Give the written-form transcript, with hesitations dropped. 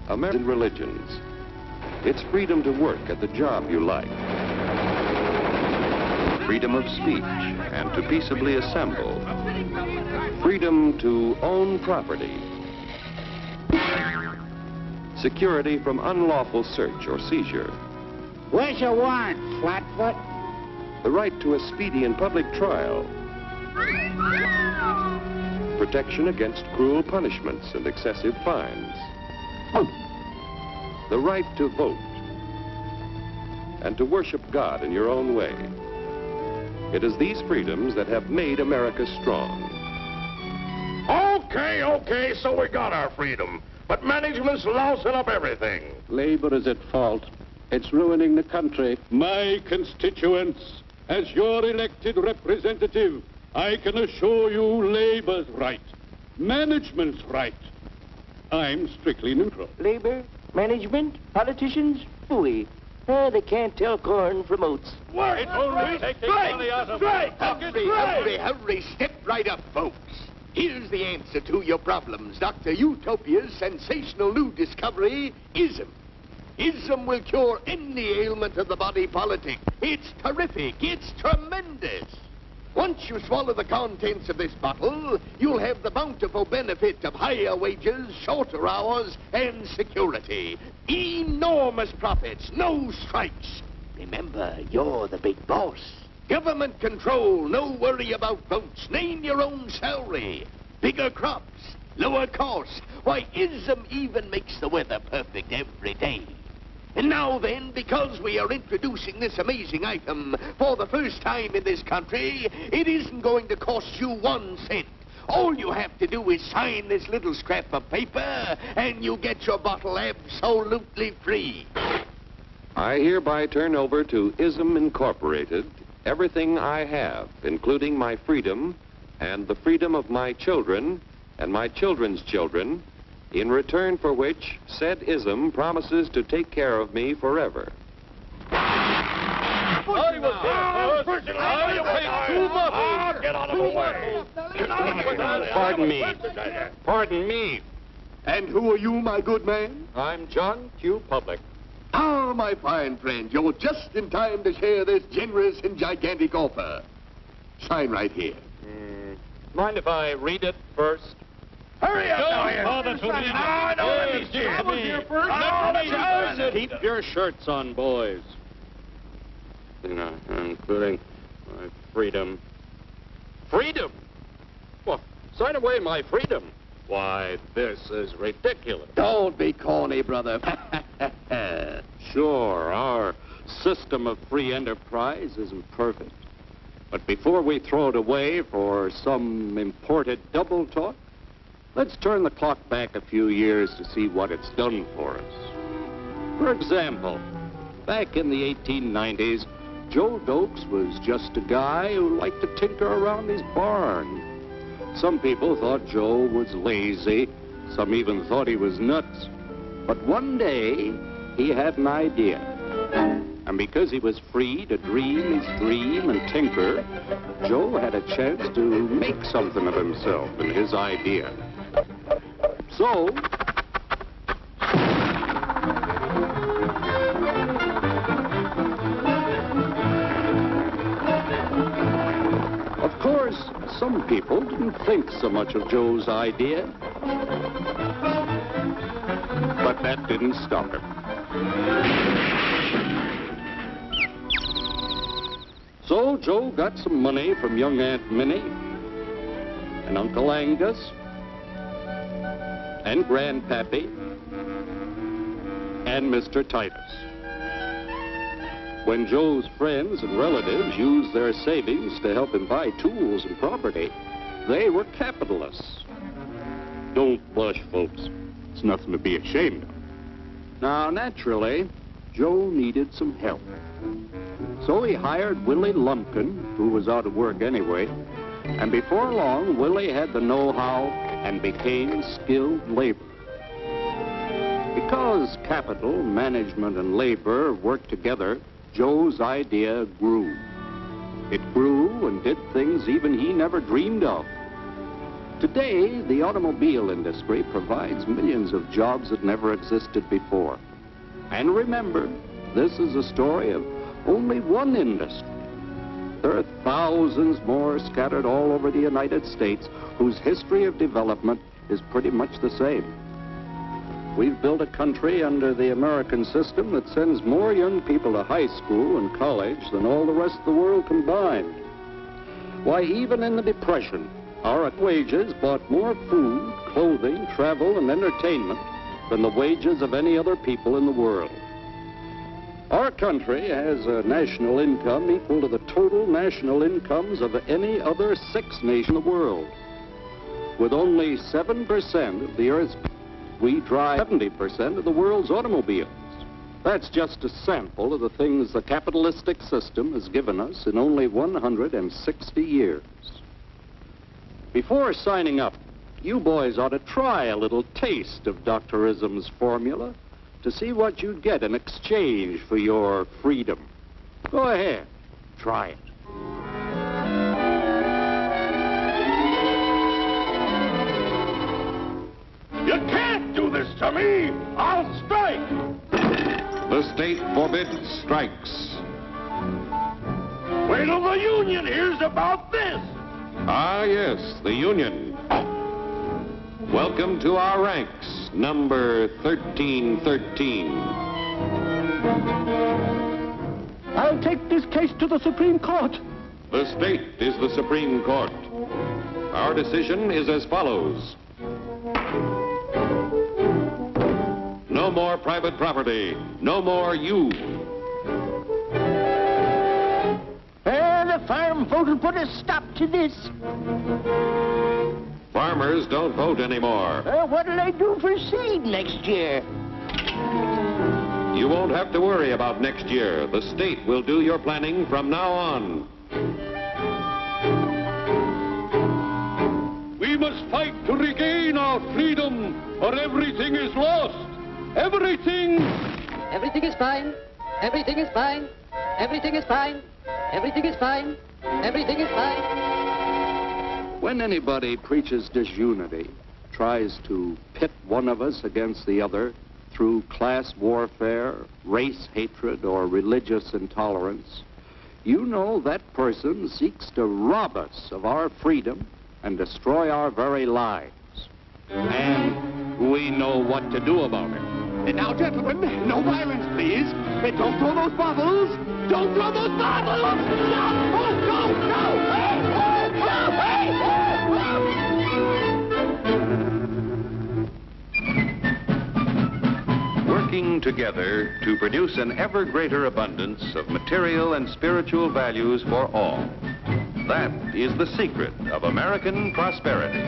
American religions. It's freedom to work at the job you like. Freedom of speech and to peaceably assemble. Freedom to own property. Security from unlawful search or seizure. Where's your warrant, Flatfoot? The right to a speedy and public trial. Protection against cruel punishments and excessive fines. The right to vote. And to worship God in your own way. It is these freedoms that have made America strong. Okay, so we got our freedom. But management's lousing up everything. Labor is at fault. It's ruining the country. My constituents, as your elected representative, I can assure you Labor's right, management's right. I'm strictly neutral. Labor, management, politicians, phooey. They can't tell corn from oats. Wait, take the money out of Hurry, step right up, folks. Here's the answer to your problems. Dr. Utopia's sensational new discovery, ISM. ISM will cure any ailment of the body politic. It's terrific. It's tremendous. Once you swallow the contents of this bottle, you'll have the bountiful benefit of higher wages, shorter hours, and security. Enormous profits, no strikes. Remember, you're the big boss. Government control, no worry about votes. Name your own salary. Bigger crops, lower costs. Why, ISM even makes the weather perfect every day. And now then, because we are introducing this amazing item for the first time in this country, it isn't going to cost you 1 cent. All you have to do is sign this little scrap of paper, and you get your bottle absolutely free. I hereby turn over to ISM Incorporated everything I have, including my freedom and the freedom of my children and my children's children, in return for which said ISM promises to take care of me forever. Get out of the way. Pardon me. And who are you, my good man? I'm John Q. Public. Ah, my fine friend, you're just in time to share this generous and gigantic offer. Sign right here. Mind if I read it first? Hurry up, Keep your shirts on, boys. Including my freedom. Freedom? Well, sign away my freedom. Why, this is ridiculous. Don't be corny, brother. Sure, our system of free enterprise isn't perfect. But before we throw it away for some imported double talk, let's turn the clock back a few years to see what it's done for us. For example, back in the 1890s, Joe Dokes was just a guy who liked to tinker around his barn. Some people thought Joe was lazy. Some even thought he was nuts. But one day, he had an idea. And because he was free to dream his dream and tinker, Joe had a chance to make something of himself and his idea. So, of course, some people didn't think so much of Joe's idea. But that didn't stop him. So Joe got some money from young Aunt Minnie and Uncle Angus and Grandpappy and Mr. Titus. When Joe's friends and relatives used their savings to help him buy tools and property, they were capitalists. Don't blush, folks. It's nothing to be ashamed of. Now, naturally, Joe needed some help. So he hired Willie Lumpkin, who was out of work anyway, and before long, Willie had the know-how and became skilled labor. Because capital, management, and labor worked together, Joe's idea grew. It grew and did things even he never dreamed of. Today, the automobile industry provides millions of jobs that never existed before. And remember, this is a story of only one industry. There are thousands more scattered all over the United States whose history of development is pretty much the same. We've built a country under the American system that sends more young people to high school and college than all the rest of the world combined. Why, even in the Depression, our wages bought more food, clothing, travel, and entertainment than the wages of any other people in the world. Our country has a national income equal to the total national incomes of any other 6 nations in the world. With only 7% of the Earth's people, we drive 70% of the world's automobiles. That's just a sample of the things the capitalistic system has given us in only 160 years. Before signing up, you boys ought to try a little taste of Dr. Ism's formula to see what you'd get in exchange for your freedom. Go ahead, try it. You can't do this to me! I'll strike! The state forbids strikes. Wait till the union hears about this! Ah, yes, the Union. Welcome to our ranks, number 1313. I'll take this case to the Supreme Court. The state is the Supreme Court. Our decision is as follows. No more private property. No more you. The farm vote will put a stop to this. Farmers don't vote anymore. What'll they do for seed next year? You won't have to worry about next year. The state will do your planning from now on. We must fight to regain our freedom, or everything is lost. Everything! Everything is fine. Everything is fine. Everything is fine. Everything is fine. Everything is fine. When anybody preaches disunity, tries to pit one of us against the other through class warfare, race hatred, or religious intolerance, you know that person seeks to rob us of our freedom and destroy our very lives. And we know what to do about it. And now, gentlemen, no violence, please. And don't throw those bottles. Don't throw those bottles! No! Oh, no! No! Hey! Oh, Working together to produce an ever greater abundance of material and spiritual values for all. That is the secret of American prosperity.